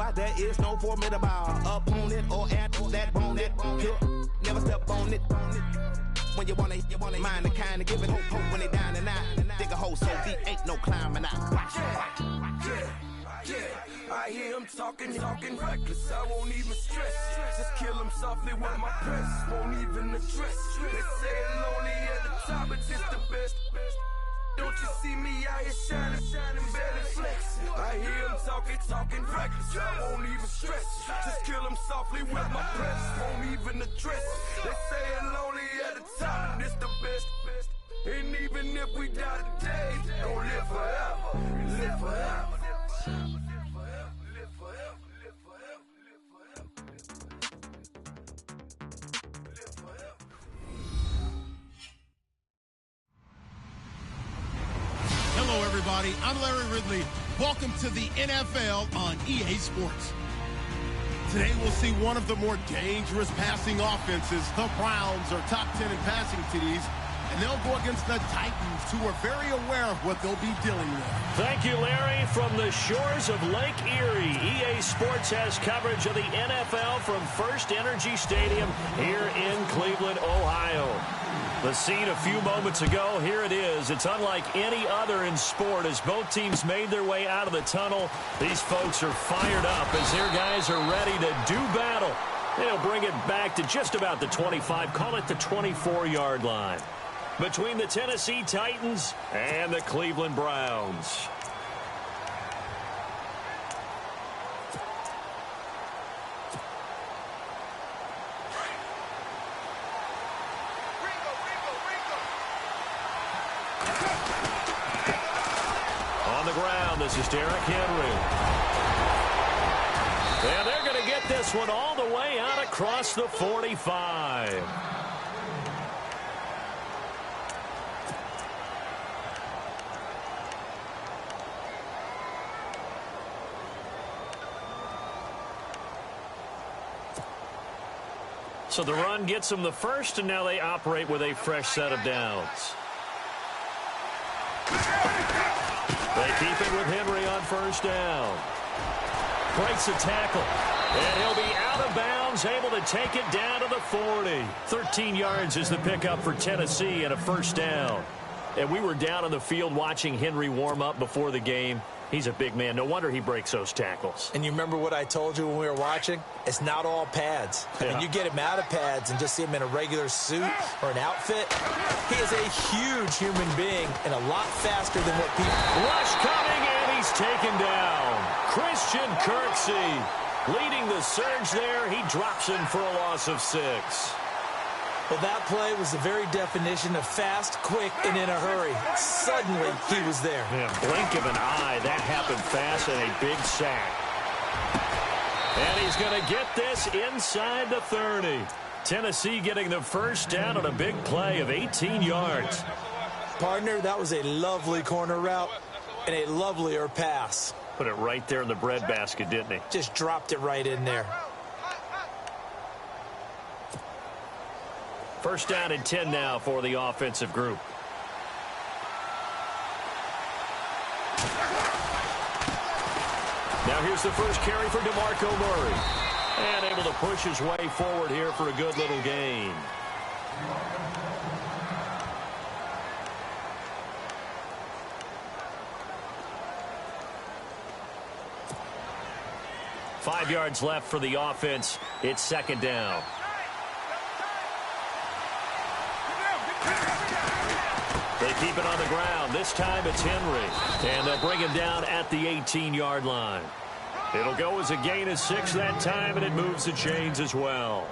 why there is no formidable opponent or at that bone it. Never step on it. When you wanna mind the kind of give it hope when they down and out. Dig a hole so deep, ain't no climbing out. Yeah, I hear him talking reckless. I won't even stress. Just kill him softly with my press. Won't even address. They say it lonely at the top, but it's the best. Don't you see me out here shining, barely flexing? I hear him talking reckless. I won't even stress. Just kill him softly with my press. Won't even address. They say it lonely at the top, but it's the best. And even if we die today, don't live forever. Live forever. Hello, everybody. I'm Larry Ridley. Welcome to the NFL on EA Sports. Today, we'll see one of the more dangerous passing offenses. The Browns are top 10 in passing TDs, and they'll go against the Titans, who are very aware of what they'll be dealing with. Thank you, Larry. From the shores of Lake Erie, EA Sports has coverage of the NFL from First Energy Stadium here in Cleveland, Ohio. The scene a few moments ago, here it is. It's unlike any other in sport as both teams made their way out of the tunnel. These folks are fired up as their guys are ready to do battle. They'll bring it back to just about the 25, call it the 24-yard line, between the Tennessee Titans and the Cleveland Browns. On the ground, this is Derrick Henry. And they're going to get this one all the way out across the 45. So the run gets them the first, and now they operate with a fresh set of downs. They keep it with Henry on first down. Breaks a tackle. And he'll be out of bounds, able to take it down to the 40. 13 yards is the pickup for Tennessee and a first down. And we were down on the field watching Henry warm up before the game. He's a big man. No wonder he breaks those tackles. And you remember what I told you when we were watching? It's not all pads. I mean, you get him out of pads and just see him in a regular suit or an outfit. He is a huge human being and a lot faster than what people... Rush coming, and he's taken down. Christian Kirksey leading the surge there. He drops him for a loss of 6. Well, that play was the very definition of fast, quick, and in a hurry. Suddenly, he was there. Yeah, blink of an eye. That happened fast and a big sack. And he's going to get this inside the 30. Tennessee getting the first down on a big play of 18 yards. Partner, that was a lovely corner route and a lovelier pass. Put it right there in the breadbasket, didn't he? Just dropped it right in there. First down and 10 now for the offensive group. Now here's the first carry for DeMarco Murray. And able to push his way forward here for a good little gain. Five yards left for the offense. It's second down. They keep it on the ground. This time it's Henry. And they'll bring him down at the 18-yard line. It'll go as a gain of 6 that time, and it moves the chains as well.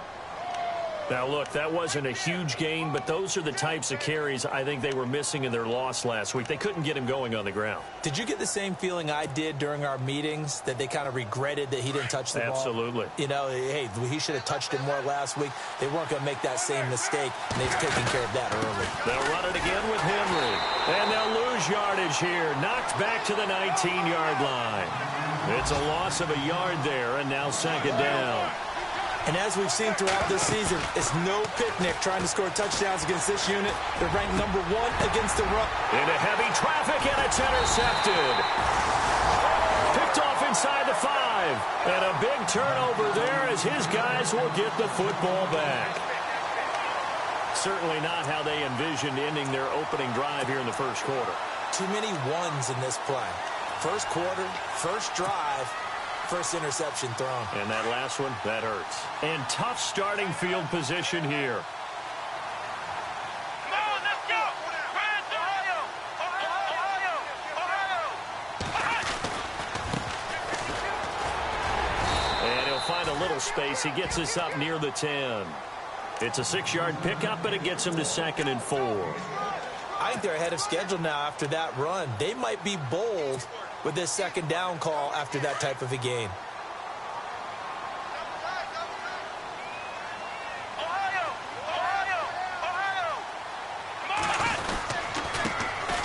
Now, look, that wasn't a huge gain, but those are the types of carries I think they were missing in their loss last week. They couldn't get him going on the ground. Did you get the same feeling I did during our meetings, that they kind of regretted that he didn't touch the ball? Absolutely. You know, hey, he should have touched it more last week. They weren't going to make that same mistake, and they've taken care of that early. They'll run it again with Henry. And they'll lose yardage here. Knocked back to the 19-yard line. It's a loss of a yard there, and now second down. And as we've seen throughout this season, it's no picnic trying to score touchdowns against this unit. They're ranked number 1 against the run. Into heavy traffic, and it's intercepted. Picked off inside the 5. And a big turnover there as his guys will get the football back. Certainly not how they envisioned ending their opening drive here in the first quarter. Too many ones in this play. First quarter, first drive, first interception thrown. And that last one, that hurts. And tough starting field position here. Come on, let's go! Friends, Ohio! Ohio! And he'll find a little space. He gets us up near the 10. It's a 6-yard pickup, and it gets him to 2nd and 4. I think they're ahead of schedule now after that run. They might be bold with this second down call after that type of a game.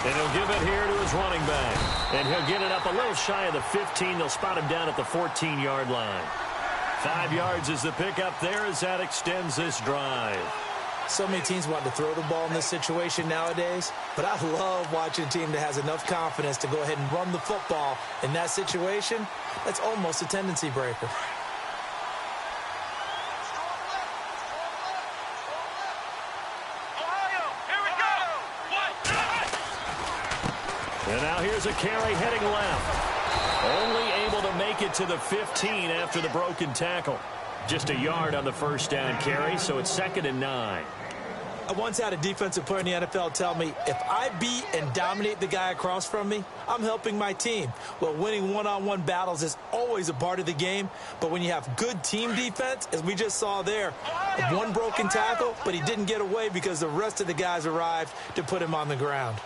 And he'll give it here to his running back. And he'll get it up a little shy of the 15. They'll spot him down at the 14-yard line. 5 yards is the pickup there as that extends this drive. So many teams want to throw the ball in this situation nowadays, but I love watching a team that has enough confidence to go ahead and run the football in that situation. That's almost a tendency breaker. And now here's a carry heading left. Only able to make it to the 15 after the broken tackle. Just a yard on the first down carry, so it's 2nd and 9. I once had a defensive player in the NFL tell me, if I beat and dominate the guy across from me, I'm helping my team. Well, winning one-on-one battles is always a part of the game, but when you have good team defense, as we just saw there, one broken tackle, but he didn't get away because the rest of the guys arrived to put him on the ground.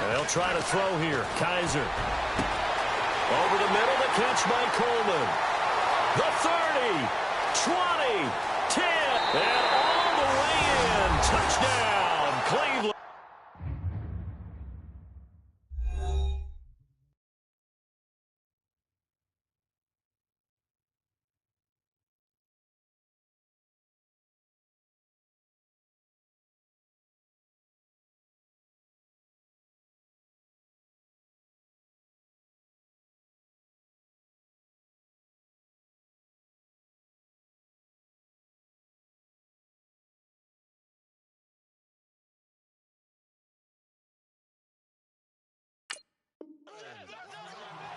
They'll try to throw here. Kaiser. Over the middle, the catch by Coleman. The 30, 20, 10, and all the way in. Touchdown, Cleveland.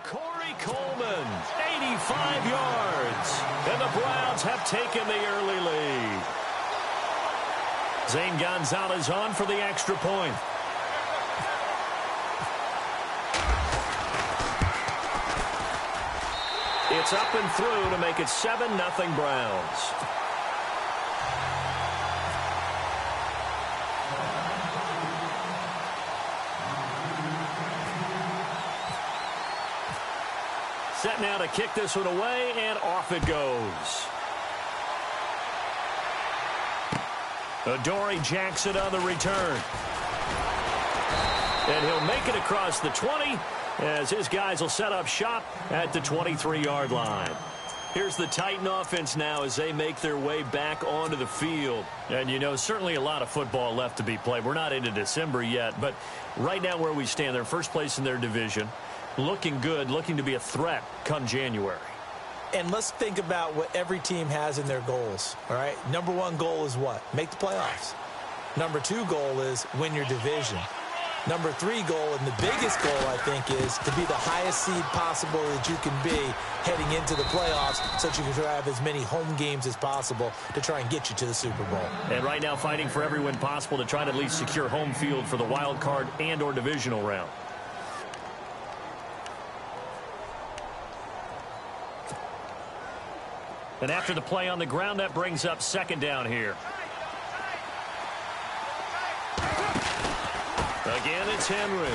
Corey Coleman, 85 yards. And the Browns have taken the early lead. Zane Gonzalez on for the extra point. It's up and through to make it 7-0 Browns. Set now to kick this one away, and off it goes. Adoree Jackson on the return. And he'll make it across the 20 as his guys will set up shop at the 23-yard line. Here's the Titan offense now as they make their way back onto the field. And, you know, certainly a lot of football left to be played. We're not into December yet, but right now where we stand, they're first place in their division. Looking good, looking to be a threat come January. And let's think about what every team has in their goals, all right? Number one goal is what? Make the playoffs. Number two goal is win your division. Number three goal, and the biggest goal, I think, is to be the highest seed possible that you can be heading into the playoffs so that you can have as many home games as possible to try and get you to the Super Bowl. And right now fighting for every win possible to try to at least secure home field for the wild card and or divisional round. And after the play on the ground, that brings up second down here. Again, it's Henry.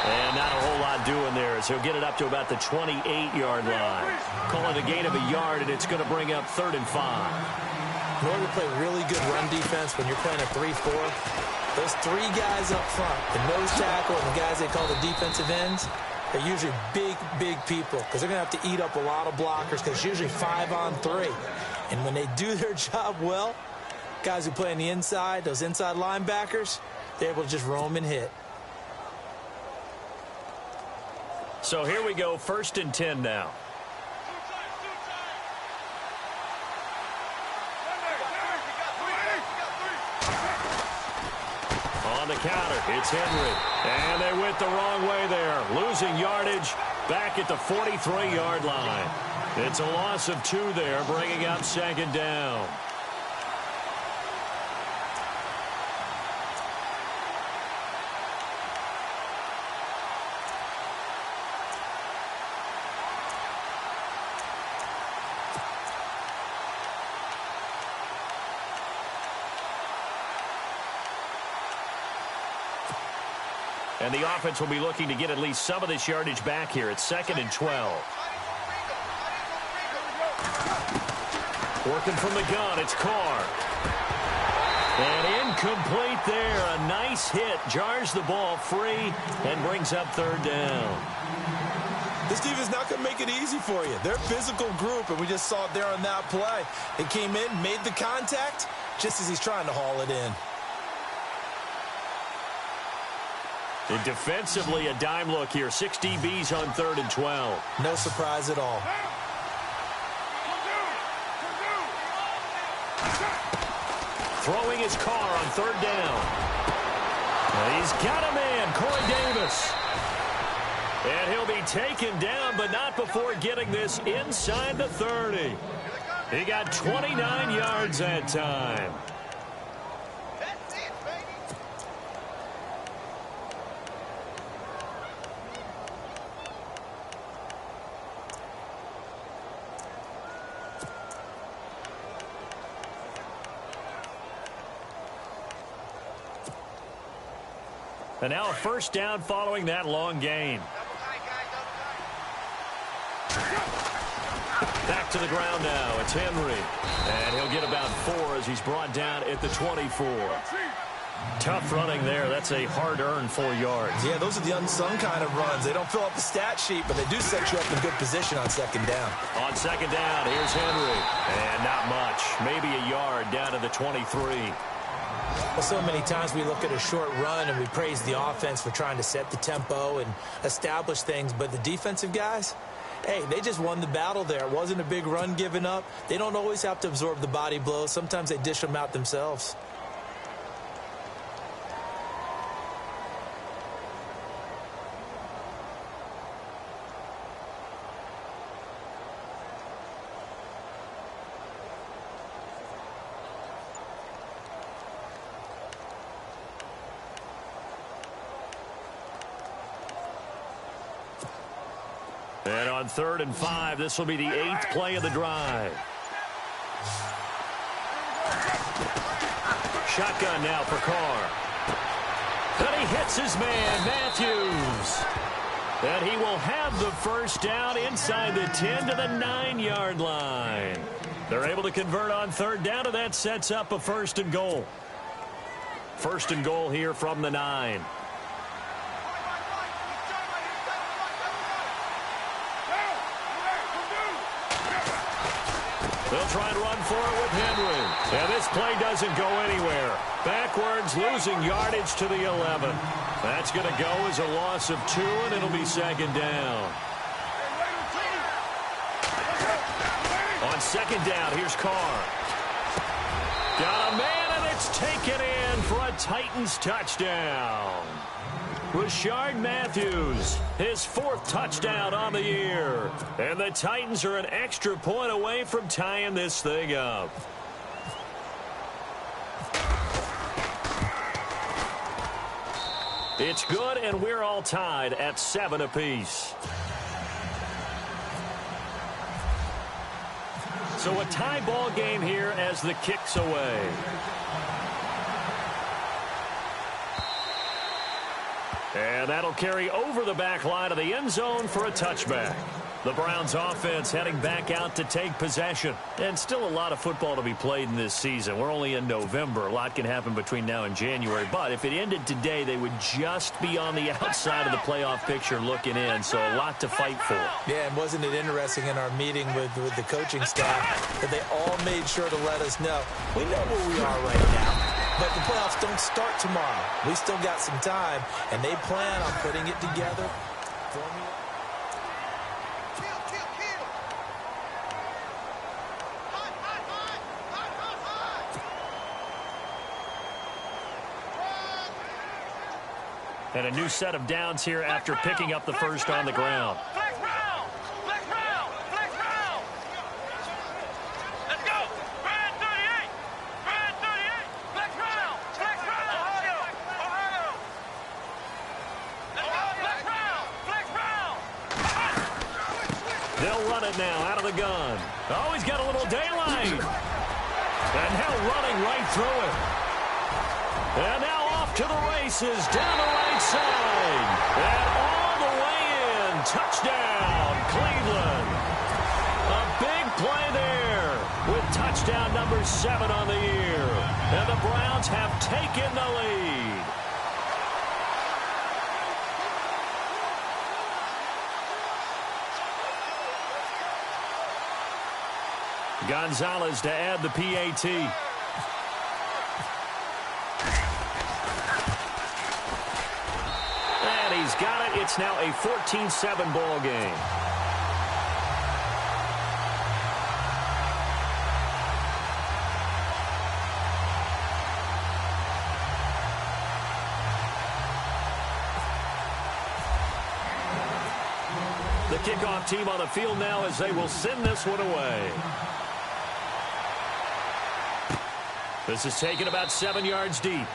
And not a whole lot doing there as he'll get it up to about the 28-yard line. Call it a gain of a yard, and it's going to bring up 3rd and 5. In order to play really good run defense when you're playing a 3-4, those three guys up front, the nose tackle and the guys they call the defensive ends, they're usually big, big people because they're going to have to eat up a lot of blockers because it's usually 5-on-3. And when they do their job well, guys who play on the inside, those inside linebackers, they're able to just roam and hit. So here we go, 1st and 10 now. On the counter, it's Henry. And they went the wrong way there. Losing yardage back at the 43-yard line. It's a loss of 2 there, bringing up 2nd down. And the offense will be looking to get at least some of this yardage back here. It's 2nd and 12. Working from the gun, it's Carr. And incomplete there. A nice hit. Jars the ball free and brings up 3rd down. This defense not going to make it easy for you. They're a physical group, and we just saw it there on that play. They came in, made the contact, just as he's trying to haul it in. And defensively, a dime look here. 6 DBs on 3rd and 12. No surprise at all. Throwing his Carr on 3rd down. He's got a man, Corey Davis. And he'll be taken down, but not before getting this inside the 30. He got 29 yards that time. And now a 1st down following that long gain. Back to the ground now. It's Henry. And he'll get about 4 as he's brought down at the 24. Tough running there. That's a hard-earned 4 yards. Yeah, those are the unsung kind of runs. They don't fill up the stat sheet, but they do set you up in good position on 2nd down. On 2nd down, here's Henry. And not much. Maybe a yard down to the 23. Well, so many times we look at a short run and we praise the offense for trying to set the tempo and establish things, but the defensive guys, hey, they just won the battle there. It wasn't a big run given up. They don't always have to absorb the body blows. Sometimes they dish them out themselves. And on 3rd and 5, this will be the 8th play of the drive. Shotgun now for Carr. And he hits his man, Matthews. And he will have the 1st down inside the 10 to the 9-yard line. They're able to convert on 3rd down, and that sets up a 1st and goal. 1st and goal here from the 9. They'll try and run for it with Henry. And this play doesn't go anywhere. Backwards, losing yardage to the 11. That's going to go as a loss of 2, and it'll be 2nd down. On 2nd down, here's Carr. Got a man, and it's taken in for a Titans touchdown. Rashard Matthews, his 4th touchdown on the year. And the Titans are an extra point away from tying this thing up. It's good, and we're all tied at 7 apiece. So a tie ball game here as the kick's away. And that'll carry over the back line of the end zone for a touchback. The Browns offense heading back out to take possession. And still a lot of football to be played in this season. We're only in November. A lot can happen between now and January. But if it ended today, they would just be on the outside of the playoff picture looking in. So a lot to fight for. Yeah, and wasn't it interesting in our meeting with the coaching staff that they all made sure to let us know, we know where we are right now. But the playoffs don't start tomorrow. We still got some time, and they plan on putting it together. And a new set of downs here after picking up the first on the ground. They'll run it now out of the gun. Oh, he's got a little daylight. And now running right through it. And now off to the races down the right side. And all the way in. Touchdown, Cleveland. A big play there with touchdown number 7 on the year. And the Browns have taken the lead. Gonzalez to add the PAT. And he's got it. It's now a 14-7 ball game. The kickoff team on the field now as they will send this one away. This is taken about 7 yards deep.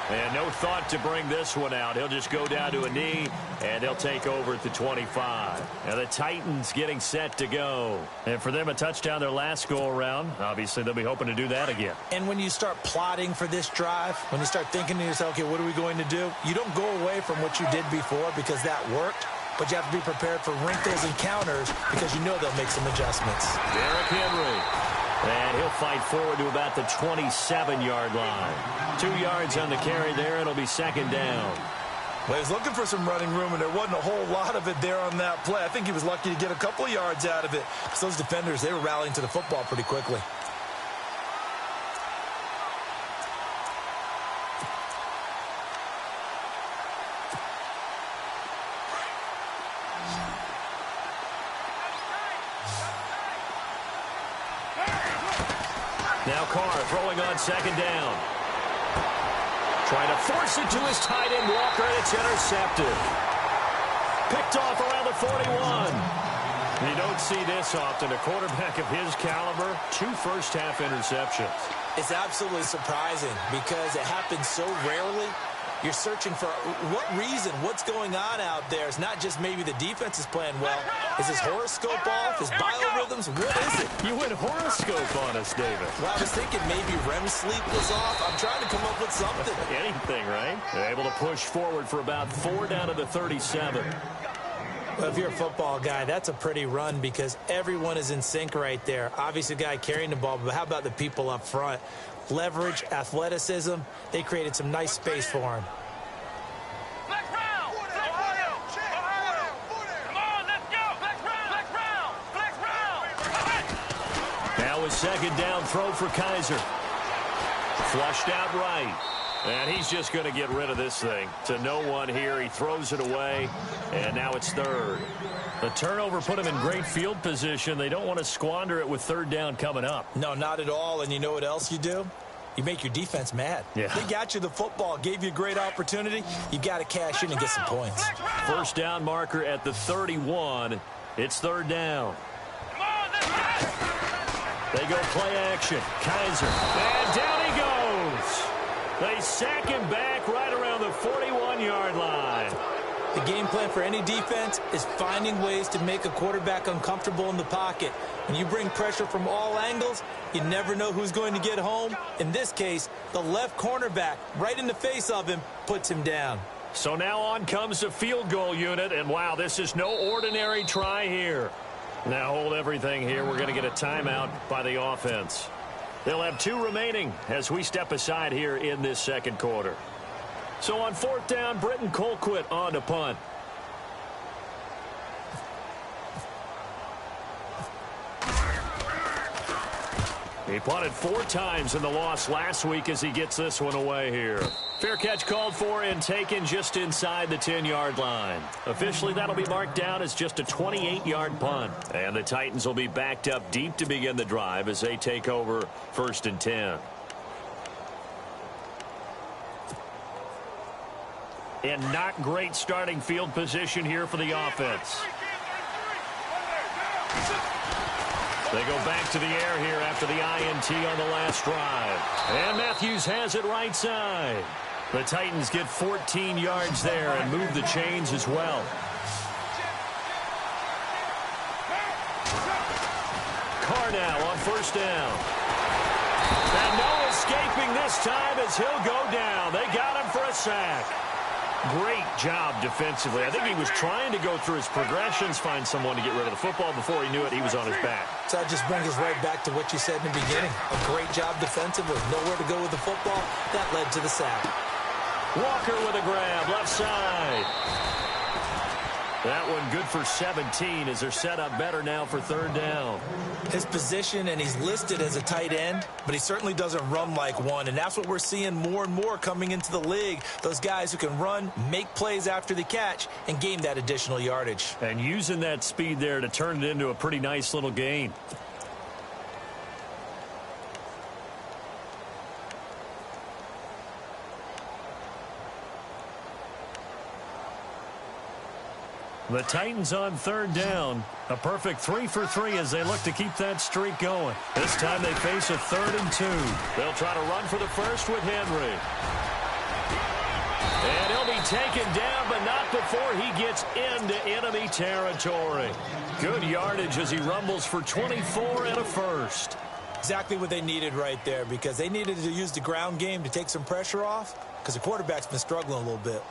And no thought to bring this one out. He'll just go down to a knee, and they'll take over at the 25. And the Titans getting set to go. And for them, a touchdown their last go-around. Obviously, they'll be hoping to do that again. And when you start plotting for this drive, when you start thinking to yourself, okay, what are we going to do? You don't go away from what you did before because that worked. But you have to be prepared for wrinkles and counters because you know they'll make some adjustments. Derrick Henry. And he'll fight forward to about the 27-yard line. 2 yards on the carry there. It'll be second down. Well, he was looking for some running room, and there wasn't a whole lot of it there on that play. I think he was lucky to get a couple of yards out of it. Because those defenders, they were rallying to the football pretty quickly. Now Carr throwing on second down. Trying to force it to his tight end, Walker, and it's intercepted. Picked off around the 41. You don't see this often. A quarterback of his caliber, 2 first-half interceptions. It's absolutely surprising because it happens so rarely. You're searching for what reason, what's going on out there. It's not just maybe the defense is playing well. Is his horoscope off? His biorhythms? What is it? You went horoscope on us, David. Well, I was thinking maybe REM sleep was off. I'm trying to come up with something. Anything, right? They're able to push forward for about 4 down to the 37. Well, if you're a football guy, that's a pretty run because everyone is in sync right there. Obviously, the guy carrying the ball, but how about the people up front? Leverage, athleticism, they created some nice space for him. Now a second down throw for Kaiser. Flushed out right. And he's just going to get rid of this thing. To no one here. He throws it away. And now it's third. The turnover put him in great field position. They don't want to squander it with third down coming up. No, not at all. And you know what else you do? You make your defense mad. Yeah. They got you the football, gave you a great opportunity. You got to cash in and get some points. First down marker at the 31. It's third down. They go play action. Kaiser. And down he goes. They sack him back right around the 41-yard line. The game plan for any defense is finding ways to make a quarterback uncomfortable in the pocket. When you bring pressure from all angles, you never know who's going to get home. In this case, the left cornerback, right in the face of him, puts him down. So now on comes the field goal unit, and wow, this is no ordinary try here. Now hold everything here. We're going to get a timeout by the offense. They'll have 2 remaining as we step aside here in this second quarter. So on fourth down, Britton Colquitt on to punt. He punted 4 times in the loss last week as he gets this one away here. Fair catch called for and taken just inside the 10-yard line. Officially, that'll be marked down as just a 28-yard punt. And the Titans will be backed up deep to begin the drive as they take over 1st and 10. And not great starting field position here for the offense. They go back to the air here after the INT on the last drive. And Matthews has it right side. The Titans get 14 yards there and move the chains as well. Carr now on first down. And no escaping this time as he'll go down. They got him for a sack. Great job defensively. I think he was trying to go through his progressions, find someone to get rid of the football. Before he knew it, he was on his back. So that just brings us right back to what you said in the beginning. A great job defensively. Nowhere to go with the football. That led to the sack. Walker with a grab, left side. That one good for 17 as they're set up better now for third down. His position, and he's listed as a tight end, but he certainly doesn't run like one, and that's what we're seeing more and more coming into the league. Those guys who can run, make plays after the catch, and gain that additional yardage. And using that speed there to turn it into a pretty nice little gain. The Titans on third down. A perfect 3 for 3 as they look to keep that streak going. This time they face a 3rd and 2. They'll try to run for the first with Henry. And he'll be taken down, but not before he gets into enemy territory. Good yardage as he rumbles for 24 and a first. Exactly what they needed right there, because they needed to use the ground game to take some pressure off, because the quarterback's been struggling a little bit.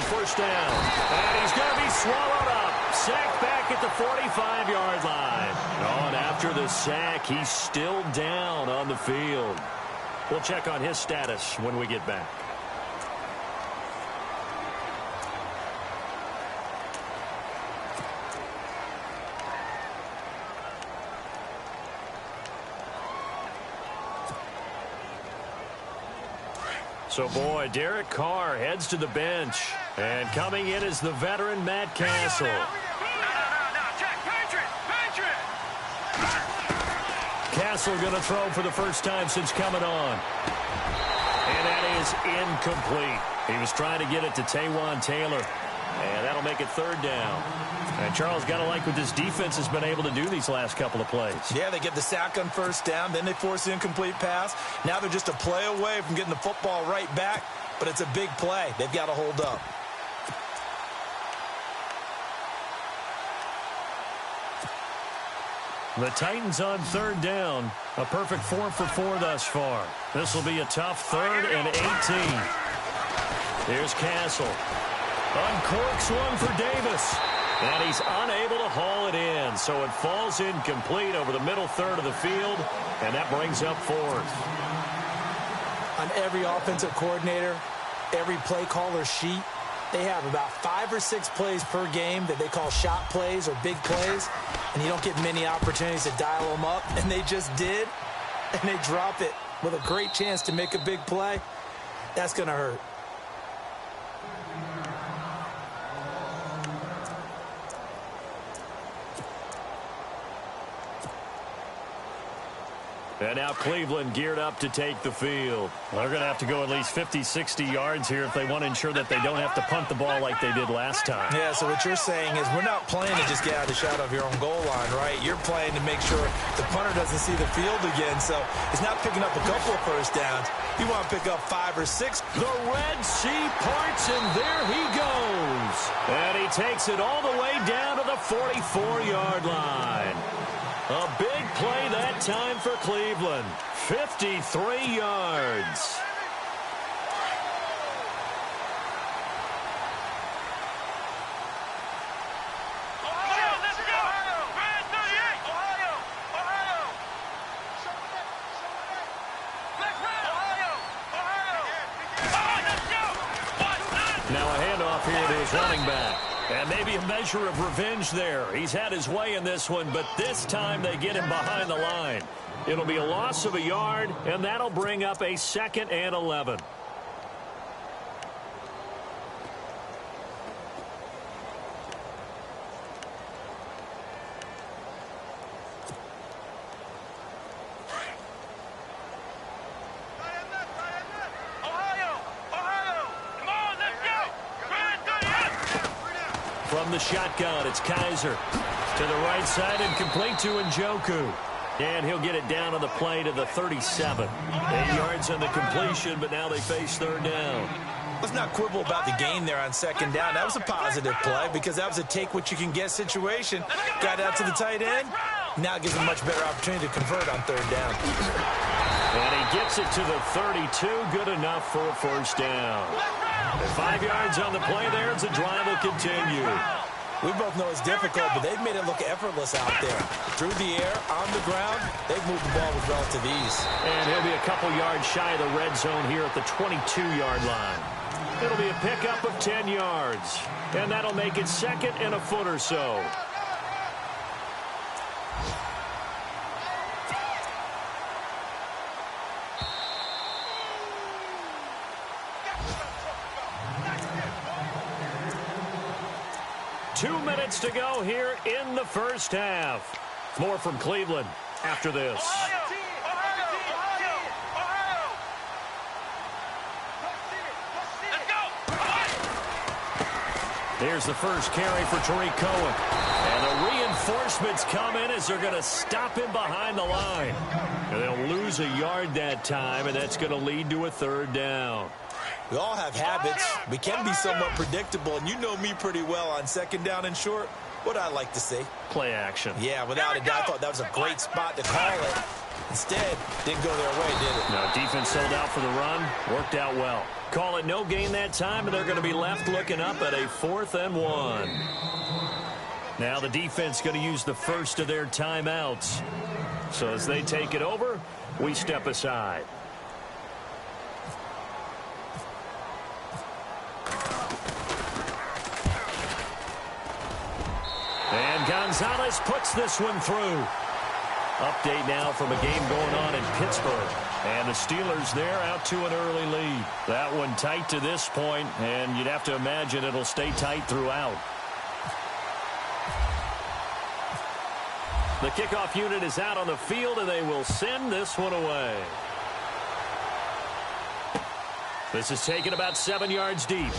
First down. And he's going to be swallowed up. Sacked back at the 45-yard line. Oh, and after the sack, he's still down on the field. We'll check on his status when we get back. So, boy, Derek Carr heads to the bench. And coming in is the veteran Matt Castle. Castle going to throw for the first time since coming on. And that is incomplete. He was trying to get it to Taywan Taylor. And that'll make it third down. And Charles, got to like what this defense has been able to do these last couple of plays. Yeah, they get the sack on first down, then they force the incomplete pass. Now they're just a play away from getting the football right back, but it's a big play. They've got to hold up. The Titans on third down. A perfect 4 for 4 thus far. This will be a tough 3rd and 18. Here's Castle. Uncorks one for Davis. And he's unable to haul it in. So it falls incomplete over the middle third of the field. And that brings up 4th. On every offensive coordinator, every play caller sheet, they have about 5 or 6 plays per game that they call shot plays or big plays. And you don't get many opportunities to dial them up. And they just did. And they drop it with a great chance to make a big play. That's going to hurt. And now Cleveland geared up to take the field. They're going to have to go at least 50, 60 yards here if they want to ensure that they don't have to punt the ball like they did last time. Yeah, so what you're saying is we're not playing to just get out of the shot of your own goal line, right? You're playing to make sure the punter doesn't see the field again. So he's not picking up a couple of first downs. You want to pick up 5 or 6. The Red Sea parts, and there he goes. And he takes it all the way down to the 44-yard line. A big play that time for Cleveland. 53 yards. Ohio, let's go! Red 38! Ohio! Ohio! Let's run! Ohio! Ohio! Let's go! Now a handoff here to his running back. And maybe a measure of revenge there. He's had his way in this one, but this time they get him behind the line. It'll be a loss of a yard, and that'll bring up a 2nd and 11. From the shotgun, it's Kaiser. To the right side and complete to Njoku. And he'll get it down on the play to the 37. 8 yards on the completion, but now they face third down. Let's not quibble about the gain there on second down. That was a positive play because that was a take-what-you-can-get situation. Got out to the tight end. Now it gives him a much better opportunity to convert on third down. And he gets it to the 32. Good enough for a first down. And 5 yards on the play there as the drive will continue. We both know it's difficult, but they've made it look effortless out there. Through the air, on the ground, they've moved the ball with relative ease. And he'll be a couple yards shy of the red zone here at the 22-yard line. It'll be a pickup of 10 yards. And that'll make it second and a foot or so. Two minutes to go here in the first half. More from Cleveland after this. Here's the first carry for Tariq Cohen. And the reinforcements come in as they're going to stop him behind the line. And they'll lose a yard that time, and that's going to lead to a third down. We all have habits. We can be somewhat predictable, and you know me pretty well on second down and short. What I like to see? Play action. Yeah, without a doubt, I thought that was a great spot to call it. Instead, didn't go their way, did it? No, defense sold out for the run. Worked out well. Call it no gain that time, and they're going to be left looking up at a 4th and 1. Now the defense going to use the first of their timeouts. So as they take it over, we step aside. And Gonzalez puts this one through. Update now from a game going on in Pittsburgh. And the Steelers there out to an early lead. That one tight to this point, and you'd have to imagine it'll stay tight throughout. The kickoff unit is out on the field, and they will send this one away. This is taken about 7 yards deep.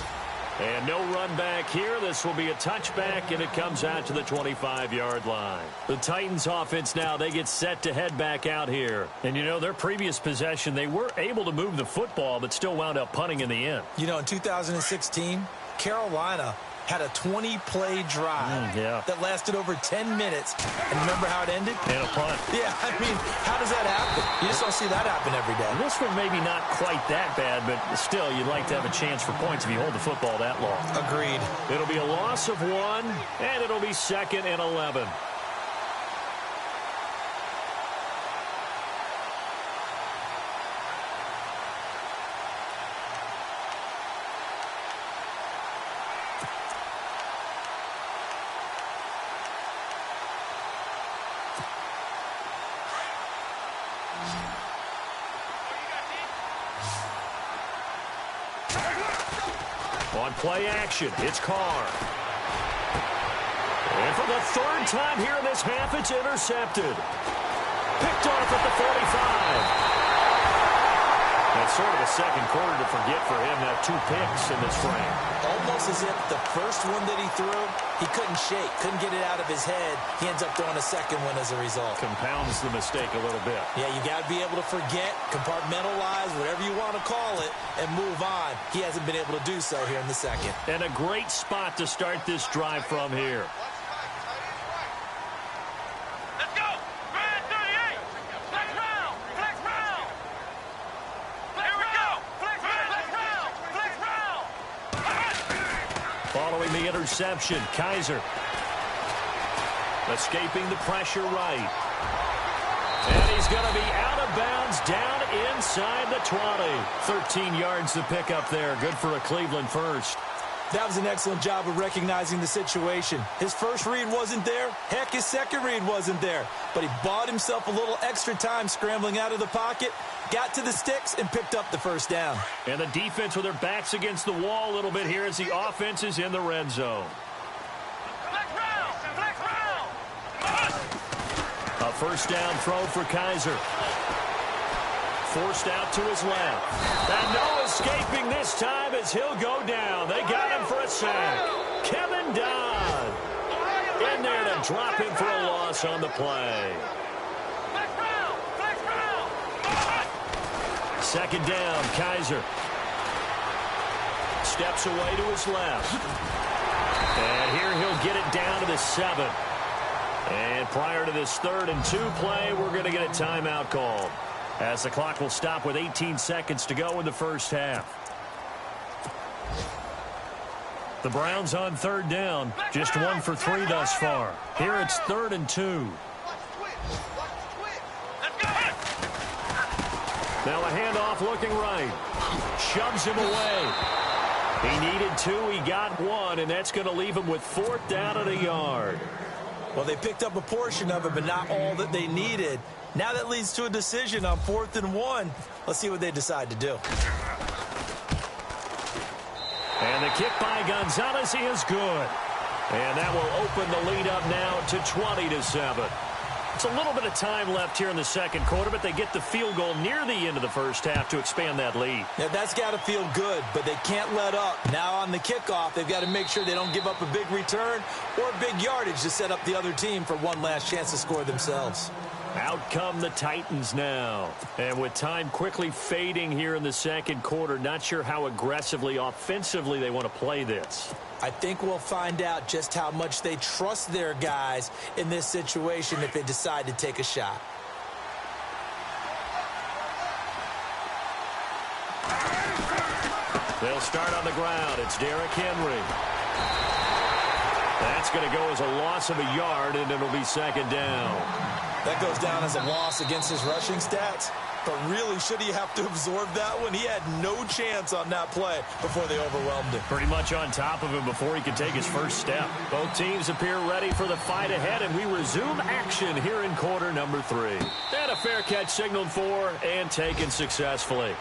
And no run back here. This will be a touchback, and it comes out to the 25-yard line. The Titans offense now, they get set to head back out here. And, you know, their previous possession, they were able to move the football, but still wound up punting in the end. You know, in 2016, Carolina had a 20-play drive that lasted over 10 minutes. And remember how it ended? And a punt. Yeah, I mean, how does that happen? You just don't see that happen every day. This one maybe not quite that bad, but still, you'd like to have a chance for points if you hold the football that long. Agreed. It'll be a loss of 1, and it'll be 2nd and 11. On play action, it's Carr. And for the 3rd time here in this half, it's intercepted. Picked off at the 45. That's sort of a second quarter to forget for him. Now 2 picks in this frame. Almost as if the first one that he threw, he couldn't shake, couldn't get it out of his head. He ends up throwing a second one as a result. Compounds the mistake a little bit. Yeah, you got to be able to forget, compartmentalize, whatever you want to call it, and move on. He hasn't been able to do so here in the second. And a great spot to start this drive from here. Following the interception, Kaiser escaping the pressure right. And he's going to be out of bounds down inside the 20. 13 yards to pick up there. Good for a Cleveland first. That was an excellent job of recognizing the situation. His first read wasn't there. Heck, his second read wasn't there. But he bought himself a little extra time scrambling out of the pocket, got to the sticks, and picked up the first down. And the defense with their backs against the wall a little bit here as the offense is in the red zone. A first down throw for Kaiser. Forced out to his left. And no escaping this time as he'll go down. They got him for a sack. Kevin Dodd in there to drop him for a loss on the play. Second down, Kaiser. Steps away to his left. And here he'll get it down to the 7. And prior to this 3rd and 2 play, we're going to get a timeout called, as the clock will stop with 18 seconds to go in the first half. The Browns on 3rd down, just 1 for 3 thus far. Here it's 3rd and 2. Now a handoff looking right. Shoves him away. He needed 2, he got 1, and that's going to leave him with 4th down and a yard. Well, they picked up a portion of it, but not all that they needed. Now that leads to a decision on 4th and 1. Let's see what they decide to do. And the kick by Gonzalez is good. And that will open the lead up now to 20-7. It's a little bit of time left here in the second quarter, but they get the field goal near the end of the first half to expand that lead. Yeah, that's got to feel good, but they can't let up. Now on the kickoff, they've got to make sure they don't give up a big return or big yardage to set up the other team for one last chance to score themselves. Out come the Titans now. And with time quickly fading here in the second quarter, not sure how aggressively, offensively they want to play this. I think we'll find out just how much they trust their guys in this situation if they decide to take a shot. They'll start on the ground. It's Derrick Henry. That's going to go as a loss of a yard, and it'll be second down. That goes down as a loss against his rushing stats. But really, should he have to absorb that one? He had no chance on that play before they overwhelmed him. Pretty much on top of him before he could take his first step. Both teams appear ready for the fight ahead, and we resume action here in quarter number 3. And a fair catch signaled for and taken successfully.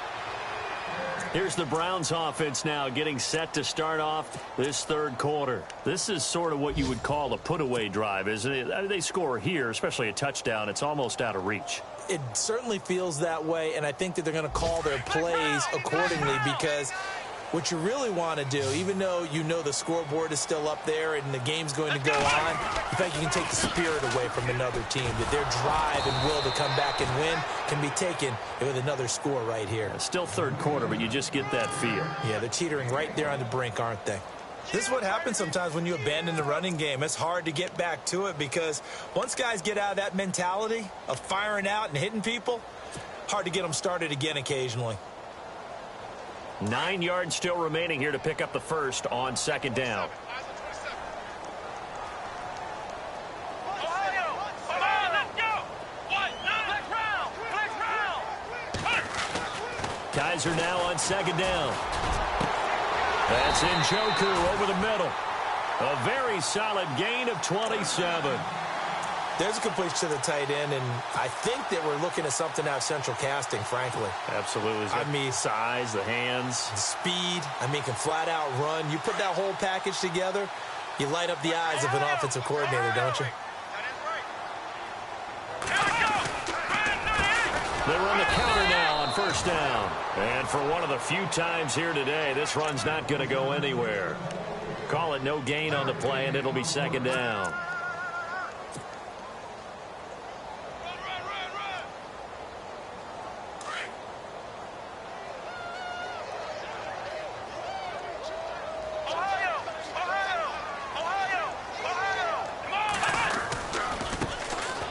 Here's the Browns offense now getting set to start off this third quarter. This is sort of what you would call a put-away drive, isn't it? I mean, they score here, especially a touchdown. It's almost out of reach. It certainly feels that way, and I think that they're going to call their plays accordingly, because what you really want to do, even though you know the scoreboard is still up there and the game's going to go on, in fact, you can take the spirit away from another team, that their drive and will to come back and win can be taken with another score right here. It's still third quarter, but you just get that feel. Yeah, they're teetering right there on the brink, aren't they? This is what happens sometimes when you abandon the running game. It's hard to get back to it, because once guys get out of that mentality of firing out and hitting people, hard to get them started again occasionally. 9 yards still remaining here to pick up the first on second down. Kaiser now on second down. That's Njoku over the middle. A very solid gain of 27. There's a completion to the tight end, and I think that we're looking at something out of central casting, frankly. Absolutely. I mean, size, the hands. The speed. I mean, can flat out run. You put that whole package together, you light up the eyes of an offensive coordinator, don't you? They run the counter now on first down. And for one of the few times here today, this run's not going to go anywhere. Call it no gain on the play, and it'll be second down.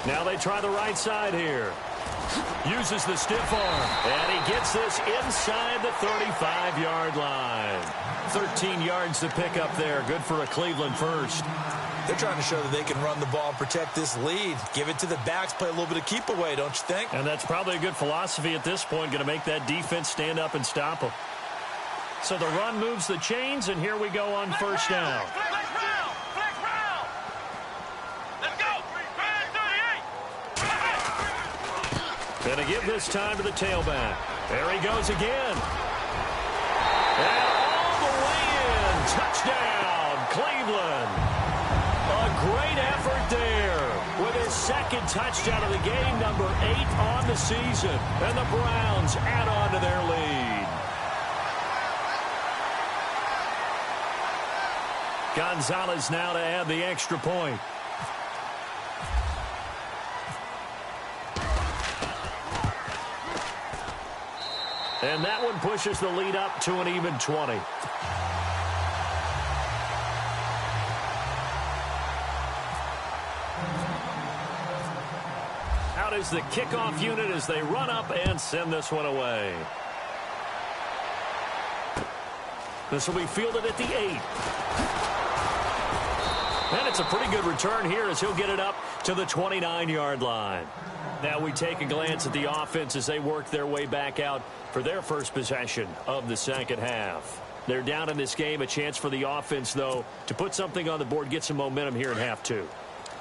Now they try the right side here. Uses the stiff arm, and he gets this inside the 35-yard line. 13 yards to pick up there. Good for a Cleveland first. They're trying to show that they can run the ball and protect this lead. Give it to the backs, play a little bit of keep away, don't you think? And that's probably a good philosophy at this point, going to make that defense stand up and stop them. So the run moves the chains, and here we go on first down. Going to give this time to the tailback. There he goes again. And all the way in. Touchdown, Cleveland. A great effort there with his second touchdown of the game, number 8 on the season. And the Browns add on to their lead. Gonzalez now to add the extra point. And that one pushes the lead up to an even 20. Out is the kickoff unit as they run up and send this one away. This will be fielded at the 8. And it's a pretty good return here as he'll get it up to the 29-yard line. Now we take a glance at the offense as they work their way back out for their first possession of the second half. They're down in this game. A chance for the offense, though, to put something on the board, get some momentum here in half 2.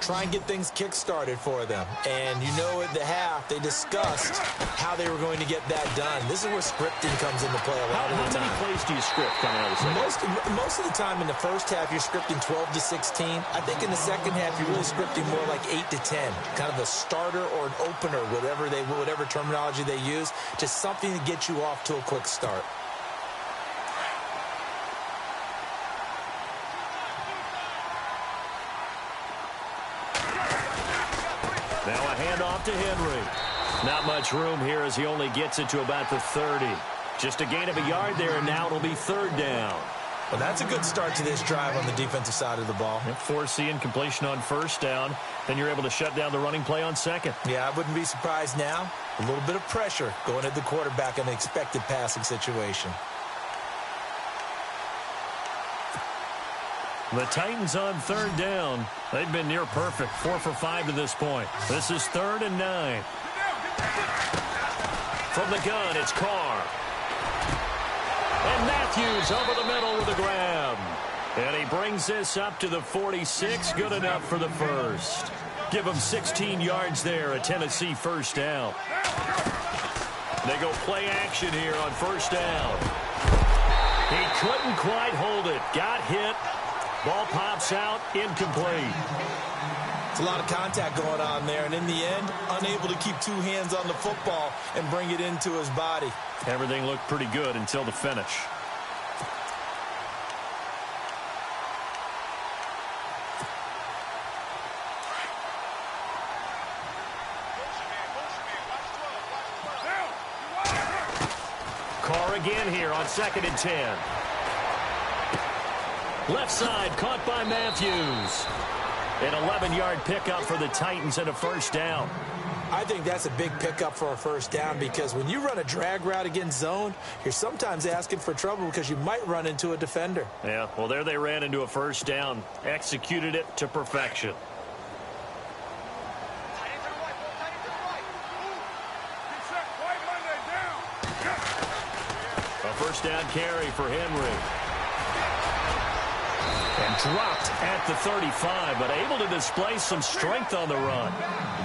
Try and get things kick-started for them. And you know at the half, they discussed how they were going to get that done. This is where scripting comes into play a lot of the time. How many plays do you script coming out of the second? Most of the time in the first half, you're scripting 12 to 16. I think in the second half, you're really scripting more like 8 to 10. Kind of a starter or an opener, whatever terminology they use. Just something to get you off to a quick start. Now a handoff to Henry. Not much room here as he only gets it to about the 30. Just a gain of a yard there, and now it'll be 3rd down. Well, that's a good start to this drive on the defensive side of the ball. Forcing completion on 1st down. Then you're able to shut down the running play on 2nd. Yeah, I wouldn't be surprised now. A little bit of pressure going at the quarterback in an expected passing situation. The Titans on 3rd down. They've been near perfect. 4 for 5 to this point. This is 3rd and 9. From the gun, it's Carr. And Matthews over the middle with a grab. And he brings this up to the 46. Good enough for the first. Give him 16 yards there, a Tennessee 1st down. They go play action here on 1st down. He couldn't quite hold it. Got hit. Ball pops out, incomplete. It's a lot of contact going on there, and in the end, unable to keep 2 hands on the football and bring it into his body. Everything looked pretty good until the finish. Carr again here on 2nd and 10. Left side, caught by Matthews. An 11-yard pickup for the Titans and a 1st down. I think that's a big pickup for a 1st down because when you run a drag route against zone, you're sometimes asking for trouble because you might run into a defender. Yeah, well, there they ran into a 1st down. Executed it to perfection. A 1st down carry for Henry. And dropped at the 35, but able to display some strength on the run.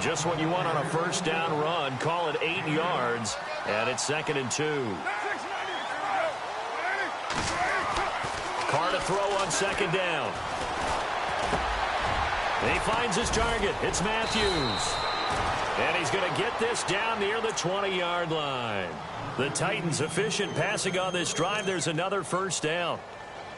Just what you want on a 1st down run. Call it 8 yards, and it's 2nd and 2. Carr to throw on 2nd down. And he finds his target. It's Matthews. And he's going to get this down near the 20-yard line. The Titans efficient passing on this drive. There's another 1st down.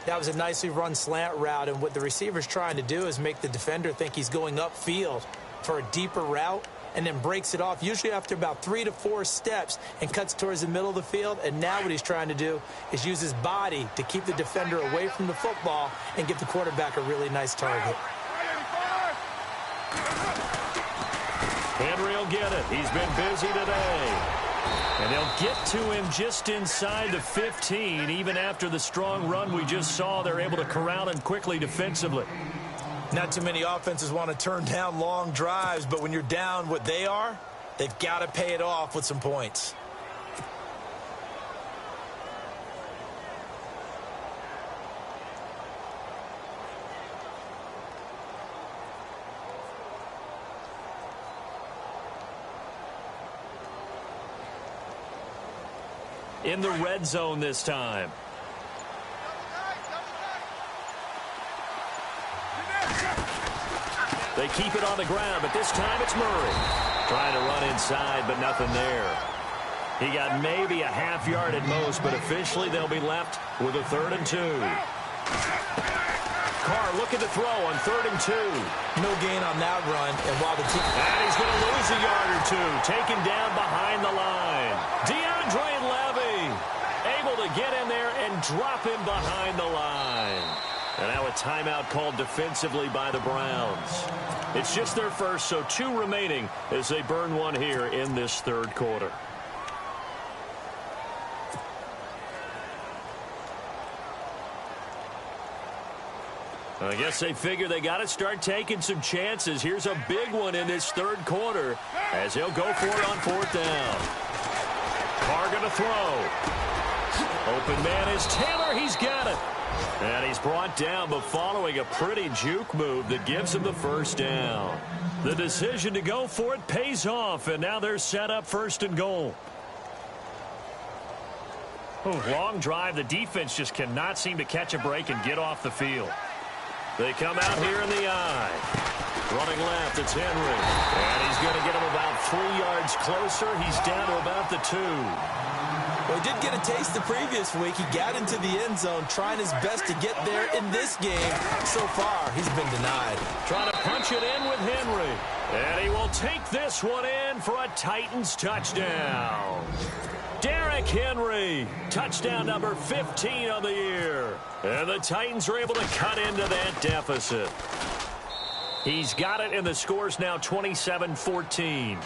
That was a nicely run slant route, and what the receiver's trying to do is make the defender think he's going upfield for a deeper route and then breaks it off, usually after about 3 to 4 steps, and cuts towards the middle of the field. And now what he's trying to do is use his body to keep the defender away from the football and give the quarterback a really nice target. Henry will get it. He's been busy today. And they'll get to him just inside the 15. Even after the strong run we just saw, they're able to corral him quickly defensively. Not too many offenses want to turn down long drives, but when you're down what they are, they've got to pay it off with some points. In the red zone this time. They keep it on the ground, but this time it's Murray. Trying to run inside, but nothing there. He got maybe a half yard at most, but officially they'll be left with a 3rd and 2. Carr looking to throw on 3rd and 2. No gain on that run, and while the team... And he's going to lose a yard or two, taken down behind the line. DeAndre Levy able to get in there and drop him behind the line. And now a timeout called defensively by the Browns. It's just their first, so 2 remaining as they burn one here in this 3rd quarter. I guess they figure they got to start taking some chances. Here's a big one in this 3rd quarter as he'll go for it on 4th down. Carr going to throw. Open man is Taylor. He's got it. And he's brought down, but following a pretty juke move that gives him the 1st down. The decision to go for it pays off, and now they're set up 1st and goal. Long drive. The defense just cannot seem to catch a break and get off the field. They come out here in the eye. Running left, it's Henry. And he's going to get him about 3 yards closer. He's down to about the 2. Well, he did get a taste the previous week. He got into the end zone, trying his best to get there in this game. So far, he's been denied. Trying to punch it in with Henry. And he will take this one in for a Titans touchdown. Derrick Henry, touchdown number 15 of the year. And the Titans are able to cut into that deficit. He's got it, and the score's now 27-14.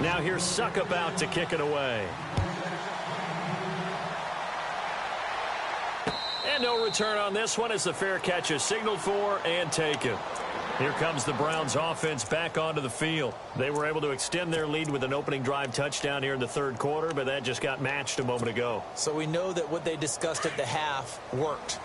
Now here's Suckup out to kick it away. And no return on this one as the fair catch is signaled for and taken. Here comes the Browns offense back onto the field. They were able to extend their lead with an opening drive touchdown here in the 3rd quarter, but that just got matched a moment ago. So we know that what they discussed at the half worked.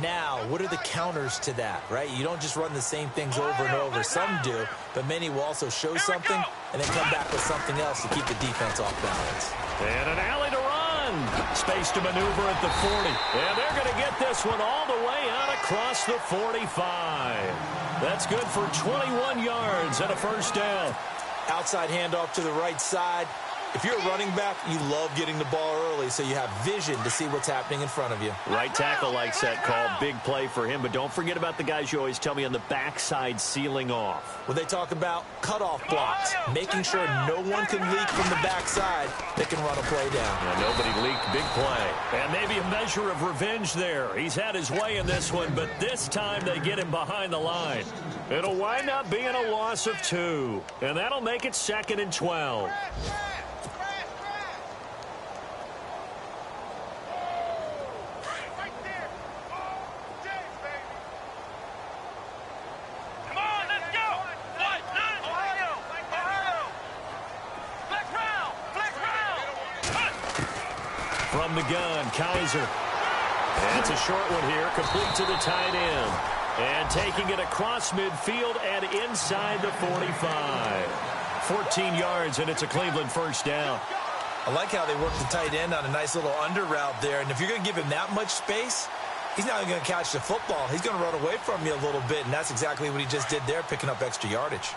Now, what are the counters to that, right? You don't just run the same things over and over. Some do, but many will also show something and then come back with something else to keep the defense off balance. And an alley to run. Space to maneuver at the 40. And they're going to get this one all the way out across the 45. That's good for 21 yards and a 1st down. Outside handoff to the right side. If you're a running back, you love getting the ball early so you have vision to see what's happening in front of you. Right tackle likes that call. Big play for him. But don't forget about the guys you always tell me on the backside sealing off. When they talk about cutoff blocks, making sure no one can leak from the backside, they can run a play down. Yeah, nobody leaked. Big play. And maybe a measure of revenge there. He's had his way in this one, but this time they get him behind the line. It'll wind up being a loss of 2. And that'll make it 2nd and 12. From the gun, Kaiser. And it's a short one here, complete to the tight end. And taking it across midfield and inside the 45. 14 yards, and it's a Cleveland 1st down. I like how they work the tight end on a nice little under route there. And if you're going to give him that much space, he's not going to catch the football. He's going to run away from you a little bit, and that's exactly what he just did there, picking up extra yardage.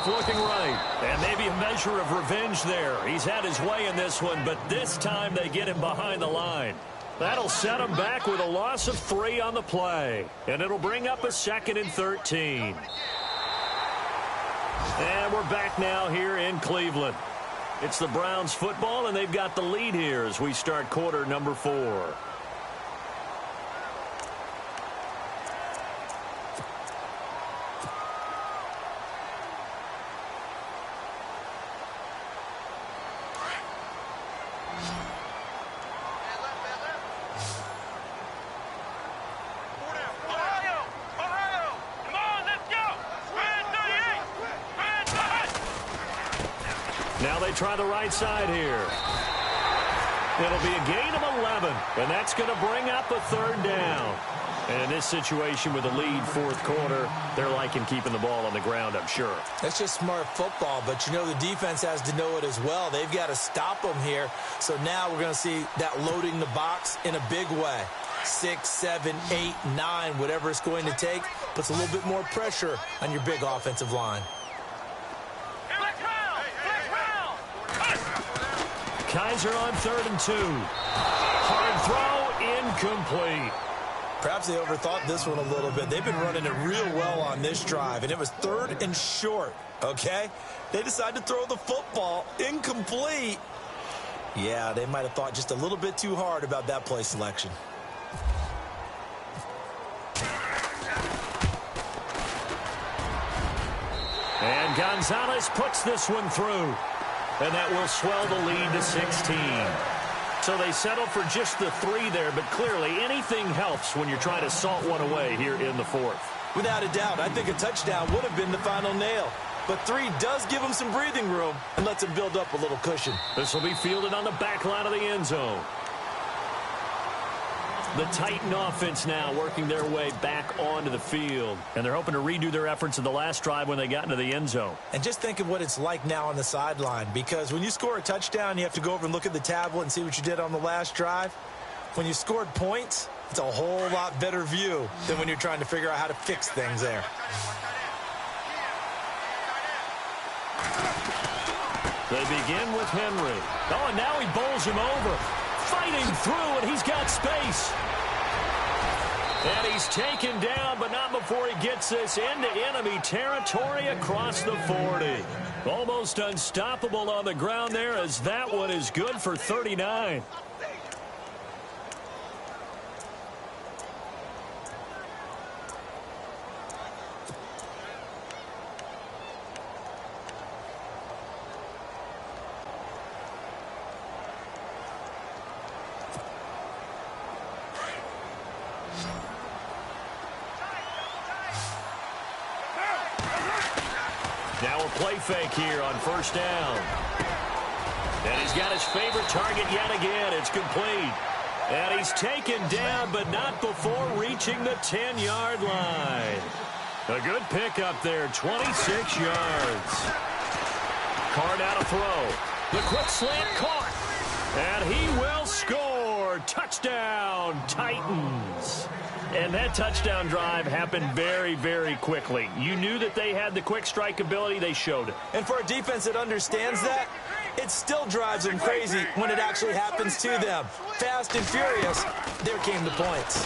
Looking right, and maybe a measure of revenge there. He's had his way in this one, but this time they get him behind the line. That'll set him back with a loss of 3 on the play, and it'll bring up a 2nd and 13. And we're back now here in Cleveland. It's the Browns football, and they've got the lead here as we start quarter number 4. Now they try the right side here. It'll be a gain of 11, and that's going to bring up a 3rd down. And in this situation with the lead 4th quarter, they're liking keeping the ball on the ground, I'm sure. That's just smart football, but you know the defense has to know it as well. They've got to stop them here. So now we're going to see that loading the box in a big way. 6, 7, 8, 9, whatever it's going to take, puts a little bit more pressure on your big offensive line. Kaiser on 3rd and 2. Hard throw, incomplete. Perhaps they overthought this one a little bit. They've been running it real well on this drive, and it was 3rd and short, okay? They decided to throw the football incomplete. Yeah, they might have thought just a little bit too hard about that play selection. And Gonzalez puts this one through. And that will swell the lead to 16. So they settle for just the 3 there, but clearly anything helps when you're trying to salt one away here in the 4th. Without a doubt, I think a touchdown would have been the final nail. But 3 does give them some breathing room and lets them build up a little cushion. This will be fielded on the back line of the end zone. The Titan offense now working their way back onto the field. And they're hoping to redo their efforts in the last drive when they got into the end zone. And just think of what it's like now on the sideline. Because when you score a touchdown, you have to go over and look at the tablet and see what you did on the last drive. When you scored points, it's a whole lot better view than when you're trying to figure out how to fix things there. They begin with Henry. Oh, and now he bowls him over. Fighting through, and he's got space. And he's taken down, but not before he gets this into enemy territory across the 40. Almost unstoppable on the ground there, as that one is good for 39. Now a play fake here on 1st down. And he's got his favorite target yet again. It's complete. And he's taken down, but not before reaching the 10-yard line. A good pickup there, 26 yards. Carr out to throw. The quick slant caught. And he will score. Touchdown, Titans. And that touchdown drive happened very, very quickly. You knew that they had the quick strike ability. They showed it. And for a defense that understands that, it still drives them crazy when it actually happens to them. Fast and furious, there came the points.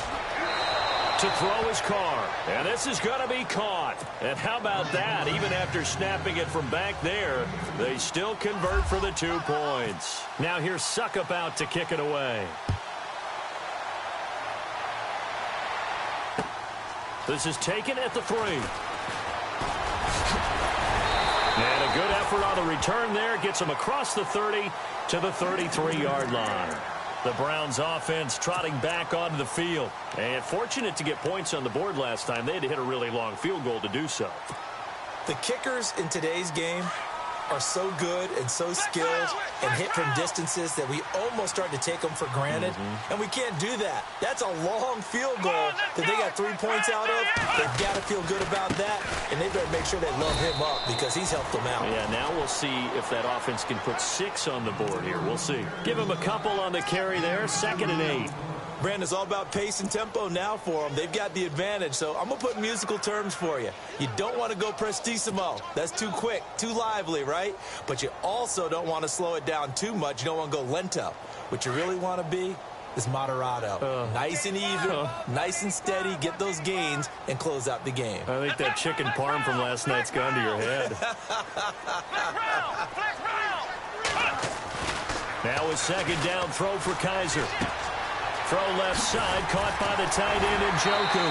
To throw his Carr. And this is going to be caught. And how about that? Even after snapping it from back there, they still convert for the 2 points. Now here's Suckup out to kick it away. This is taken at the 3. And a good effort on the return there. Gets him across the 30 to the 33-yard line. The Browns offense trotting back onto the field. And fortunate to get points on the board last time. They had to hit a really long field goal to do so. The kickers in today's game are so good and so skilled and hit from distances that we almost start to take them for granted. And we can't do that. That's a long field goal that they got 3 points out of. They've got to feel good about that, and they better make sure they love him up because he's helped them out. Yeah, now we'll see if that offense can put 6 on the board here. We'll see. Give him a couple on the carry there. 2nd and 8. Brandon, it's all about pace and tempo now for them. They've got the advantage, so I'm going to put musical terms for you. You don't want to go prestissimo. That's too quick, too lively, right? But you also don't want to slow it down too much. You don't want to go lento. What you really want to be is moderato. Nice and even, nice and steady, get those gains, and close out the game. I think that chicken parm from last night's gone to your head. Now a 2nd down throw for Kaiser. Throw left side, caught by the tight end Njoku.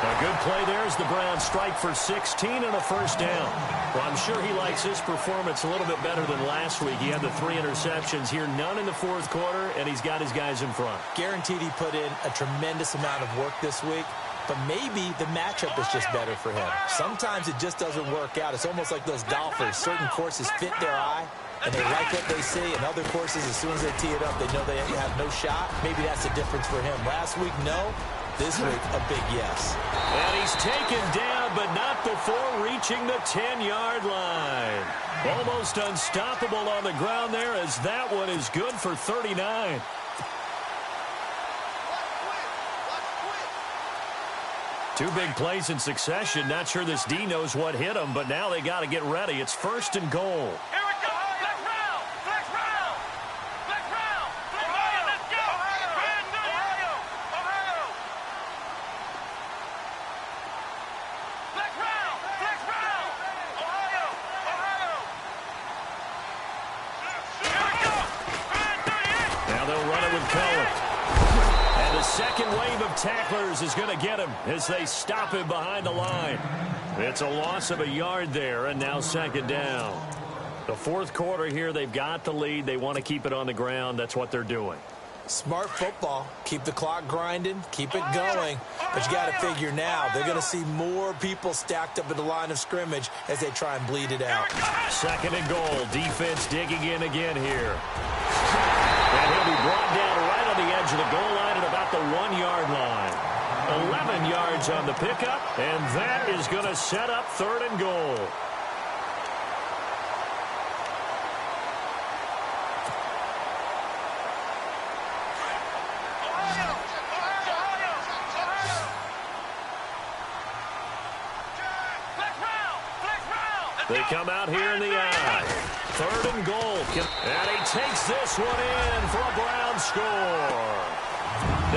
A good play there as the Browns strike for 16 and a 1st down. Well, I'm sure he likes his performance a little bit better than last week. He had the 3 interceptions here, none in the 4th quarter, and he's got his guys in front. Guaranteed he put in a tremendous amount of work this week, but maybe the matchup is just better for him. Sometimes it just doesn't work out. It's almost like those golfers. Certain courses fit their eye, and they like what they see. In other courses, as soon as they tee it up, they know they have no shot. Maybe that's the difference for him. Last week, no. This week, a big yes. And he's taken down, but not before reaching the 10-yard line. Almost unstoppable on the ground there, as that one is good for 39. Two big plays in succession. Not sure this D knows what hit him, but now they got to get ready. It's 1st and goal. Here we go. Flex round. Flex round. Flex round. Flex round. Let's go. Ohio. Ohio. Flex round. Flex round. Ohio. Ohio. Here we go. Now they'll run it with Cohen. And the second wave of tacklers is going to get him as they stop him behind the line. It's a loss of a yard there, and now 2nd down. The 4th quarter here, they've got the lead. They want to keep it on the ground. That's what they're doing. Smart football. Keep the clock grinding. Keep it going. But you got to figure now, they're going to see more people stacked up at the line of scrimmage as they try and bleed it out. 2nd and goal. Defense digging in again here. And he'll be brought down right on the edge of the goal line at about the 1-yard line. 11 yards on the pickup, and that is going to set up 3rd and goal. They come out here in the eye. 3rd and goal. And he takes this one in for a Brown score.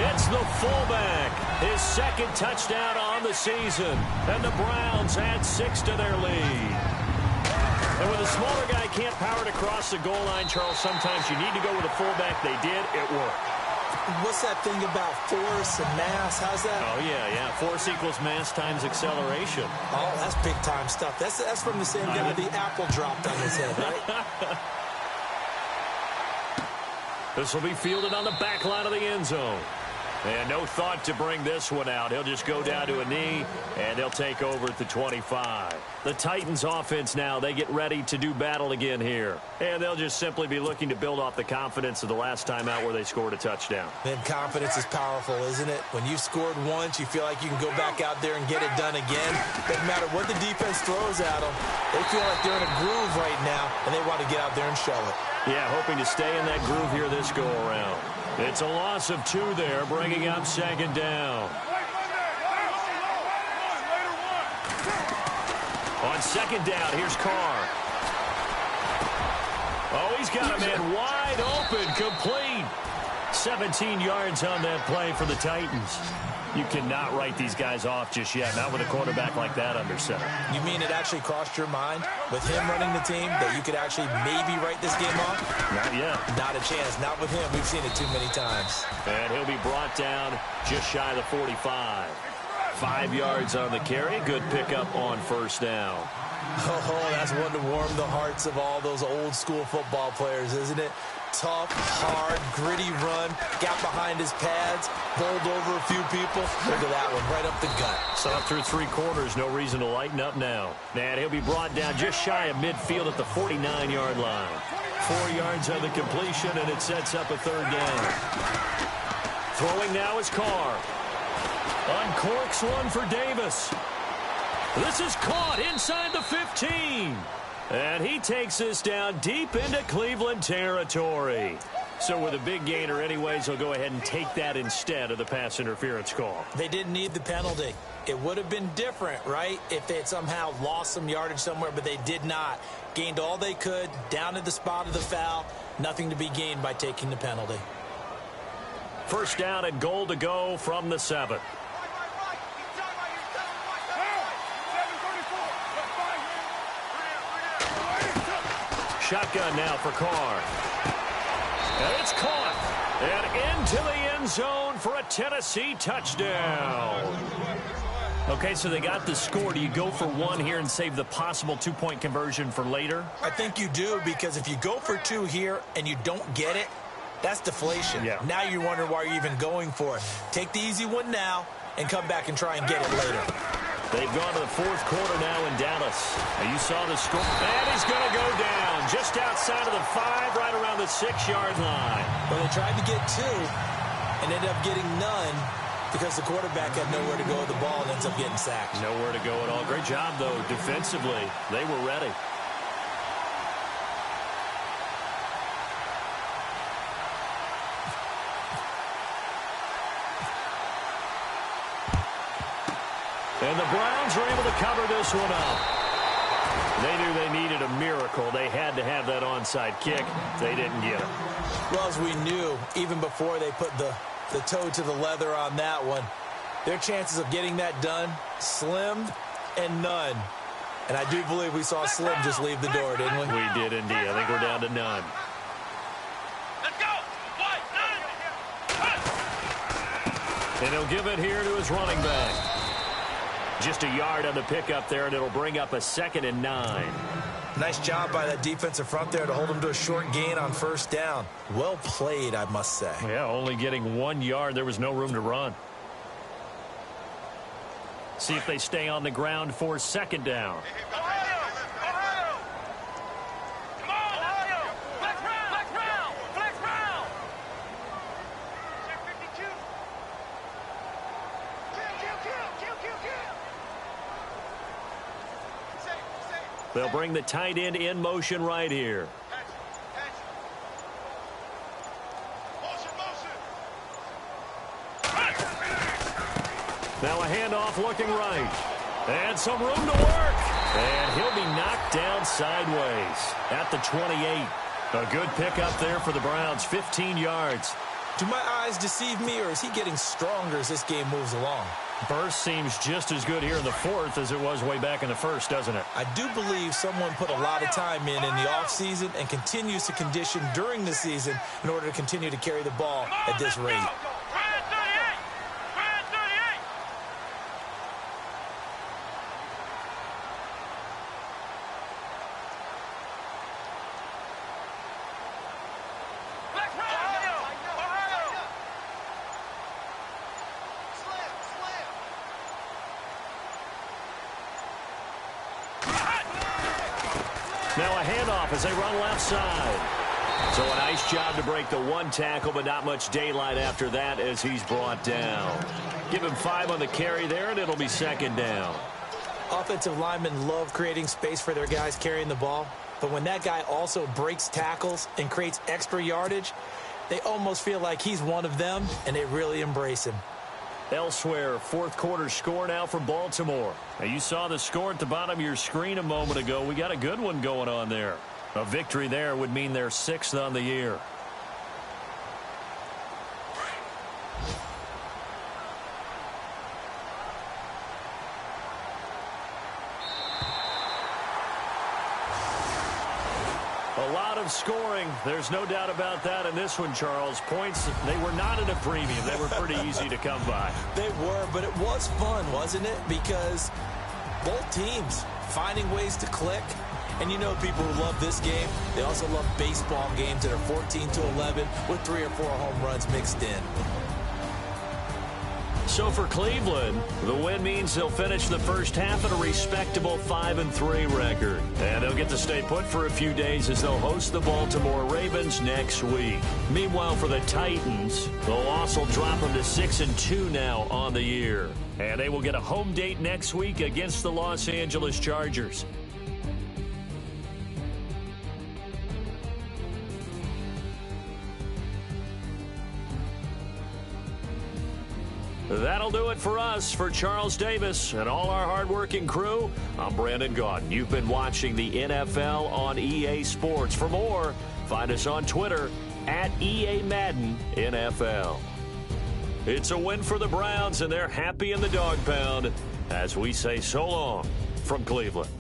It's the fullback. His 2nd touchdown on the season. And the Browns add 6 to their lead. And when the smaller guy can't power it across the goal line, Charles, sometimes you need to go with a fullback. They did. It worked. What's that thing about force and mass? How's that? Oh, yeah. Force equals mass times acceleration. Oh, that's big-time stuff. That's from the same guy the apple dropped on his head, right? This will be fielded on the back line of the end zone. And no thought to bring this one out. He'll just go down to a knee, and they'll take over at the 25. The Titans offense now, they get ready to do battle again here. And they'll just simply be looking to build off the confidence of the last time out where they scored a touchdown. Then confidence is powerful, isn't it? When you've scored once, you feel like you can go back out there and get it done again. Doesn't matter what the defense throws at them. They feel like they're in a groove right now, and they want to get out there and show it. Yeah, hoping to stay in that groove here this go-around. It's a loss of 2 there, bringing up 2nd down. On 2nd down, here's Carr. Oh, he's got a man wide open, complete. 17 yards on that play for the Titans. You cannot write these guys off just yet, not with a quarterback like that under center. You mean it actually crossed your mind with him running the team that you could actually maybe write this game off? Not yet. Not a chance. Not with him. We've seen it too many times. And he'll be brought down just shy of the 45. 5 yards on the carry. Good pickup on 1st down. Oh, that's one to warm the hearts of all those old school football players, isn't it? Tough, hard, gritty run, got behind his pads, bowled over a few people. Look at that one, right up the gut. So up through 3 quarters, no reason to lighten up now. And he'll be brought down just shy of midfield at the 49-yard line. 4 yards on the completion, and it sets up a 3rd down. Throwing now is Carr. Uncorks one for Davis. This is caught inside the 15. And he takes this down deep into Cleveland territory. So with a big gainer anyways, he'll go ahead and take that instead of the pass interference call. They didn't need the penalty. It would have been different, right, if they had somehow lost some yardage somewhere, but they did not. Gained all they could, down at the spot of the foul. Nothing to be gained by taking the penalty. 1st down and goal to go from the 7. Shotgun now for Carr. And it's caught. And into the end zone for a Tennessee touchdown. Okay, so they got the score. Do you go for 1 here and save the possible 2-point conversion for later? I think you do, because if you go for 2 here and you don't get it, that's deflation. Yeah. Now you're wondering why you're even going for it. Take the easy one now and come back and try and get it later. They've gone to the 4th quarter now in Dallas. And you saw the score. And he's going to go down just outside of the 5, right around the 6-yard line. Well, they tried to get 2 and ended up getting none because the quarterback had nowhere to go with the ball and ends up getting sacked. Nowhere to go at all. Great job, though, defensively. They were ready. And the Browns are able to cover this one up. They knew they needed a miracle. They had to have that onside kick. They didn't get it. Well, as we knew, even before they put the toe to the leather on that one, their chances of getting that done, slim and none. And I do believe we saw Slim just leave the door, didn't we? We did indeed. I think we're down to none. Let's go. White, none. And he'll give it here to his running back. Just a yard on the pickup there, and it'll bring up a 2nd and 9. Nice job by that defensive front there to hold him to a short gain on first down. Well played, I must say. Yeah, only getting 1 yard. There was no room to run. See if they stay on the ground for 2nd down. Ohio. Ohio. Come on, Ohio. Flex round. Flex round. Flex round. Check 52. Kill. Safe. They'll bring the tight end in motion right here. Catch it. Motion. Now a handoff looking right. And some room to work. And he'll be knocked down sideways at the 28. A good pickup there for the Browns, 15 yards. Do my eyes deceive me, or is he getting stronger as this game moves along? Burst seems just as good here in the 4th as it was way back in the 1st, doesn't it? I do believe someone put a lot of time in the offseason and continues to condition during the season in order to continue to carry the ball at this rate. Grand 38. Grand 38. Flex round. Ohio. Now a handoff as they run left side. So a nice job to break the 1 tackle, but not much daylight after that as he's brought down. Give him 5 on the carry there, and it'll be 2nd down. Offensive linemen love creating space for their guys carrying the ball, but when that guy also breaks tackles and creates extra yardage, they almost feel like he's one of them, and they really embrace him. Elsewhere, 4th quarter score now for Baltimore. Now you saw the score at the bottom of your screen a moment ago. We got a good one going on there. A victory there would mean they're 6th on the year. A lot of scoring. There's no doubt about that in this one, Charles. Points, they were not at a premium. They were pretty easy to come by. They were, but it was fun, wasn't it? Because both teams finding ways to click. And you know people who love this game, they also love baseball games that are 14-11 with 3 or 4 home runs mixed in. So for Cleveland, the win means they'll finish the first half at a respectable 5-3 record. And they'll get to stay put for a few days as they'll host the Baltimore Ravens next week. Meanwhile, for the Titans, the loss will drop them to 6-2 now on the year. And they will get a home date next week against the Los Angeles Chargers. That'll do it for us. For Charles Davis and all our hardworking crew, I'm Brandon Gaudin. You've been watching the NFL on EA Sports. For more, find us on Twitter at EA Madden NFL. It's a win for the Browns, and they're happy in the dog pound as we say so long from Cleveland.